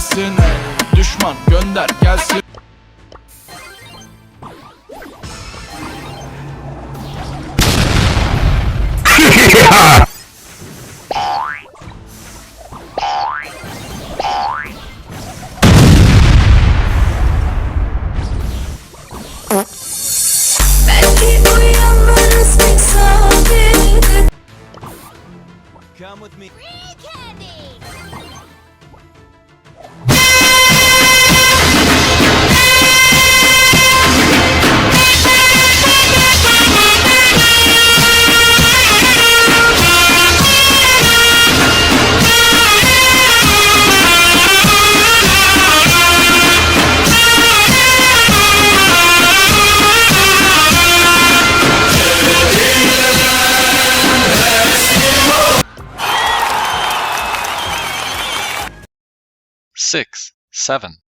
gelsin ey. Düşman gönder gelsin. Belki uyanmanız pek sadedir. Come with me. Six, 7.